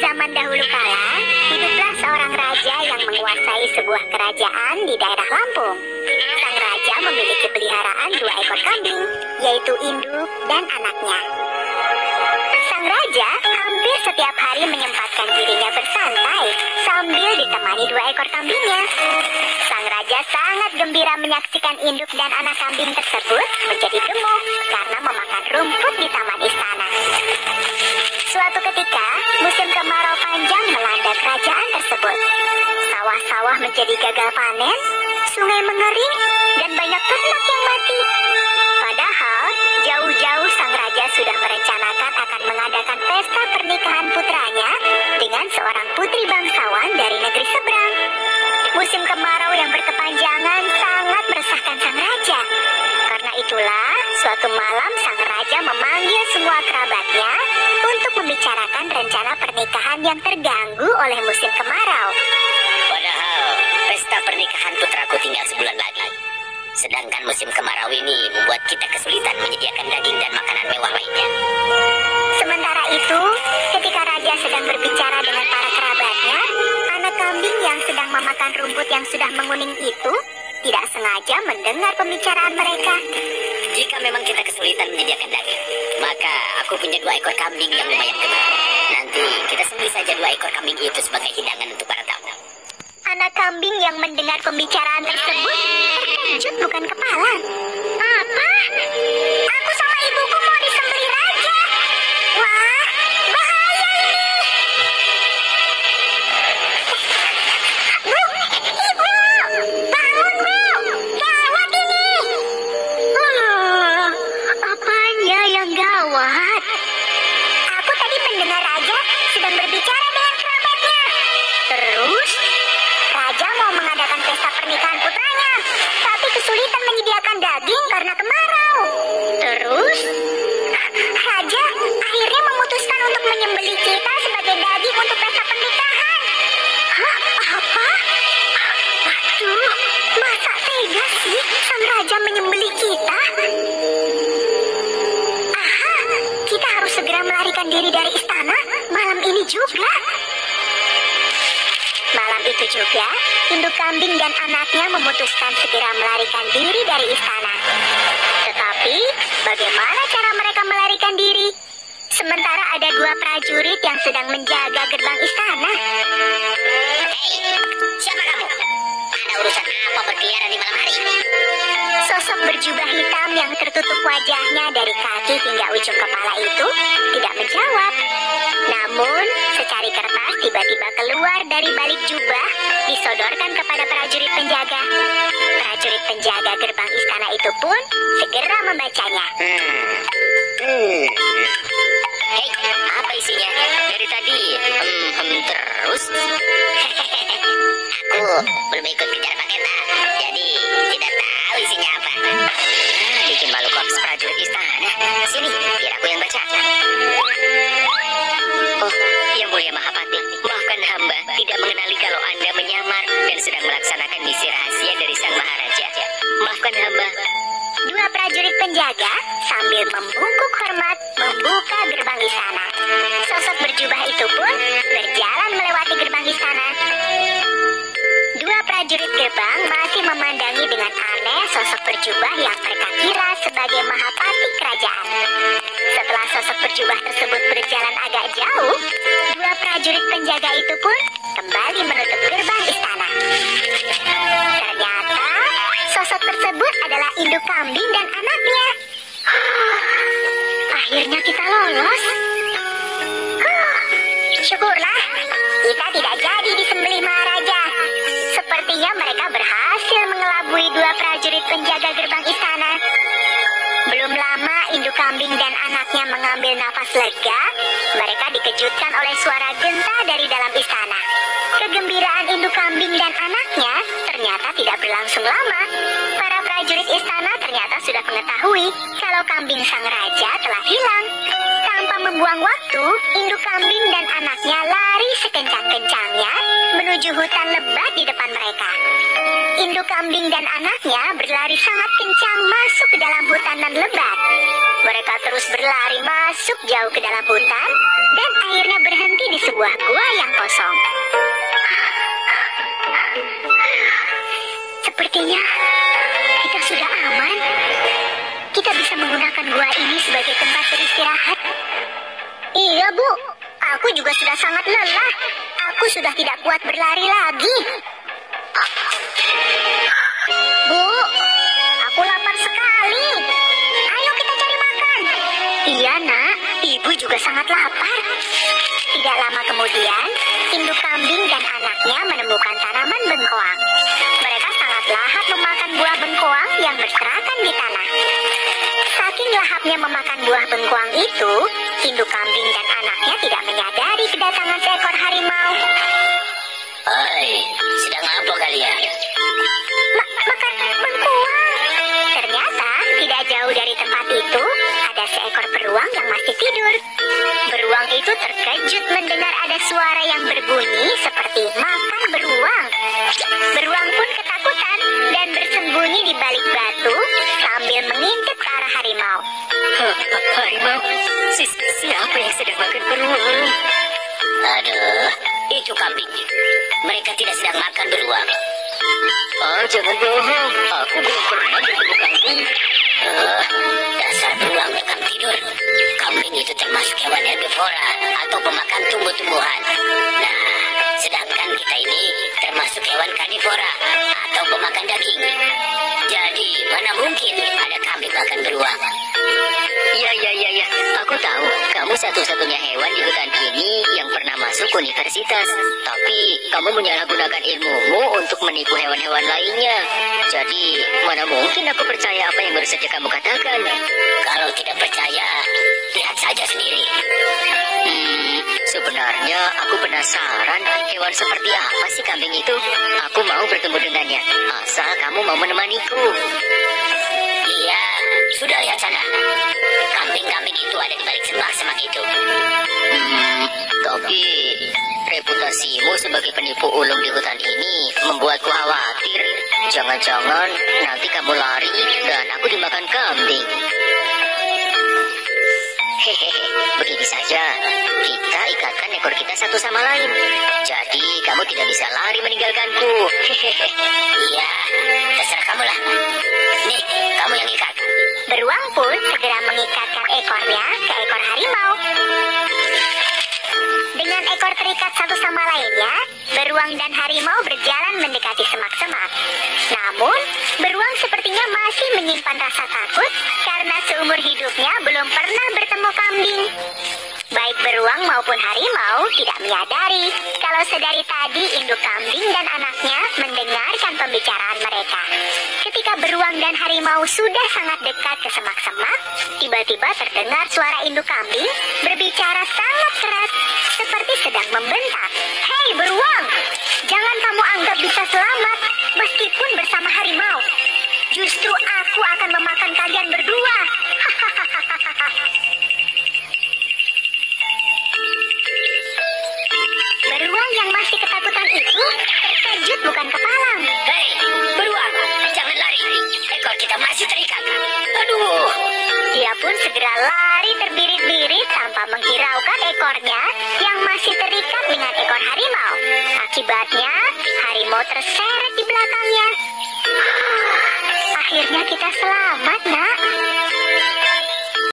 zaman dahulu kala, hiduplah seorang raja yang menguasai sebuah kerajaan di daerah Lampung. Sang raja memiliki peliharaan 2 ekor kambing, yaitu induk dan anaknya. Sang raja hampir setiap hari menyempatkan dirinya bersantai sambil ditemani 2 ekor kambingnya. Sang raja sangat gembira menyaksikan induk dan anak kambing tersebut menjadi gemuk karena memakan rumput di taman istana. Suatu ketika, musim kemarau panjang melanda kerajaan tersebut. Sawah-sawah menjadi gagal panen, sungai mengering, dan banyak ternak yang mati. Padahal, jauh-jauh sang raja sudah merencanakan akan mengadakan pesta pernikahan putranya dengan seorang putri bangsawan dari negeri seberang. Musim kemarau yang berkepanjangan sangat meresahkan sang raja. Karena itulah, suatu malam sang raja memanggil semua kerabatnya untuk membicarakan rencana pernikahan yang terganggu oleh musim kemarau. Padahal, pesta pernikahan putraku tinggal sebulan lagi. Sedangkan musim kemarau ini membuat kita kesulitan menyediakan daging dan makanan mewah lainnya. Sementara itu, ketika raja sedang berbicara dengan para kerabatnya, anak kambing yang sedang memakan rumput yang sudah menguning itu tidak sengaja mendengar pembicaraan mereka. Jika memang kita kesulitan menyediakan daging, maka aku punya 2 ekor kambing yang lumayan gemuk. Nanti kita sembelih saja 2 ekor kambing itu sebagai hidangan untuk para tamu. Anak kambing yang mendengar pembicaraan tersebut terkejut bukan kepala. Apa? Aku sama ibuku mau disembelih raja. Wah, bahaya ini. Bu, ibu, bangun bu, gawat ini. Apanya yang gawat? Aku tadi mendengar raja sedang berbicara dengan kerabatnya. Terus? Raja mau mengadakan pesta pernikahan putranya, tapi kesulitan menyediakan daging karena kemarau. Terus, Raja akhirnya memutuskan untuk menyembelih kita sebagai daging untuk pesta pernikahan. Hah? Apa? Aduh, masa tega sih sang raja menyembelih kita? Aha, kita harus segera melarikan diri dari istana malam ini juga. Malam itu juga, induk kambing dan anaknya memutuskan segera melarikan diri dari istana. Tetapi, bagaimana cara mereka melarikan diri? Sementara ada 2 prajurit yang sedang menjaga gerbang istana. Hei, siapa kamu? Ada urusan apa berkeliaran di malam hari ini? Sosok berjubah hitam yang tertutup wajahnya dari kaki hingga ujung kepala itu tidak menjawab. Namun, secari kertas tiba-tiba keluar dari balik jubah, disodorkan kepada prajurit penjaga. Prajurit penjaga gerbang istana itu pun segera membacanya. Hei, apa isinya? Dari tadi, terus? Aku belum ikut kejar paketa, jadi tidak tahu isinya apa. Bikin malu korps prajurit istana. Sini, biar aku yang baca. Oh, Yang Mulia Mahapati, maafkan hamba tidak mengenali kalau Anda menyamar dan sedang melaksanakan misi rahasia dari Sang Maharaja. Maafkan hamba. 2 prajurit penjaga sambil membungkuk hormat membuka gerbang istana. Sosok berjubah itu pun berjalan melewati gerbang istana. 2 prajurit gerbang masih memandangi dengan aneh sosok berjubah yang mereka kira sebagai mahapati kerajaan. Setelah sosok berjubah tersebut berjalan agak jauh, 2 prajurit penjaga itu pun kembali menutup gerbang istana. Ternyata sosok tersebut adalah induk kambing dan anaknya. Akhirnya kita lolos. Syukurlah, kita tidak jadi disembelih Maharaja. Sepertinya mereka berhasil mengelabui 2 prajurit penjaga gerbang istana. Belum lama induk kambing dan anaknya mengambil nafas lega, mereka dikejutkan oleh suara genta dari dalam istana. Kegembiraan induk kambing dan anaknya ternyata tidak berlangsung lama. Para prajurit istana ternyata sudah mengetahui kalau kambing sang raja telah hilang. Tanpa membuang waktu, induk kambing dan anaknya lari sekencang-kencangnya menuju hutan lebat di depan mereka. Induk kambing dan anaknya berlari sangat kencang masuk ke dalam hutan nan lebat. Mereka terus berlari masuk jauh ke dalam hutan dan akhirnya berhenti di sebuah sebuah gua yang kosong. Sepertinya kita sudah aman. Kita bisa menggunakan gua ini sebagai tempat beristirahat. Iya, Bu. Aku juga sudah sangat lelah. Aku sudah tidak kuat berlari lagi. Bu, aku lapar sekali. Ayo kita cari makan. Iya, Nak. Ibu juga sangat lapar. Tidak lama kemudian, induk kambing dan anaknya menemukan tanaman bengkoang. Mereka sangat lahap memakan buah bengkoang yang berserakan di tanah. Saking lahapnya memakan buah bengkoang itu, induk kambing dan anaknya tidak menyadari kedatangan seekor harimau. Oi, sedang apa kalian? Makan bengkoang. Ternyata tidak jauh dari tempat itu ada seekor beruang yang masih tidur. Beruang itu terkejut mendengar ada suara yang berbunyi seperti makan beruang. Beruang pun ketakutan dan bersembunyi di balik batu sambil mengintip ke arah harimau. Harimau? Siapa yang sedang makan beruang? Aduh, itu kambing. Mereka tidak sedang makan beruang. Oh, jangan bohong. Aku belum pernah bertemu kambing. Dasar beruang lekang tidur. Kambing itu termasuk hewan herbivora atau pemakan tumbuh-tumbuhan. Nah, sedangkan kita ini termasuk hewan karnivora atau pemakan daging. Jadi, mana mungkin ada kambing makan beruang? Ya. Aku tahu kamu satu-satunya hewan di hutan ini yang pernah masuk universitas. Tapi kamu menyalahgunakan ilmumu untuk menipu hewan-hewan lainnya. Jadi, mana mungkin aku percaya apa yang baru saja kamu katakan? Kalau tidak percaya, lihat saja sendiri. Sebenarnya aku penasaran hewan seperti apa sih kambing itu. Aku mau bertemu dengannya, asal kamu mau menemaniku. Iya, sudah lihat sana. Kambing-kambing itu ada di balik semak-semak itu. Tapi reputasimu sebagai penipu ulung di hutan ini membuatku khawatir. Jangan-jangan nanti kamu lari dan aku dimakan kambing. Hehehe, begini saja. Kita ikatkan ekor kita satu sama lain. Jadi kamu tidak bisa lari meninggalkanku. Hehehe. Iya, terserah kamu lah. Nih, kamu yang ikat. Beruang pun segera mengikatkan ekornya ke ekor harimau. Dengan ekor terikat satu sama lainnya, beruang dan harimau berjalan mendekati semak-semak. Namun, beruang sepertinya masih menyimpan rasa takut karena seumur hidupnya belum pernah bertemu kambing. Baik beruang maupun harimau tidak menyadari kalau sedari tadi induk kambing dan anaknya mendengarkan pembicaraan mereka. Ketika beruang dan harimau sudah sangat dekat ke semak-semak, tiba-tiba terdengar suara induk kambing berbicara sangat keras seperti sedang membentak. Hei beruang, jangan kamu anggap bisa selamat meskipun bersama harimau. Justru aku akan memakan kalian berdua. Beruang yang masih ketakutan itu terkejut bukan kepalang. Hei, beruang, jangan lari. Ekor kita masih terikat. Aduh. Dia pun segera lari terbirit-birit tanpa menghiraukan ekornya yang masih terikat dengan ekor harimau. Akibatnya, harimau terseret di belakangnya. Akhirnya kita selamat, Nak.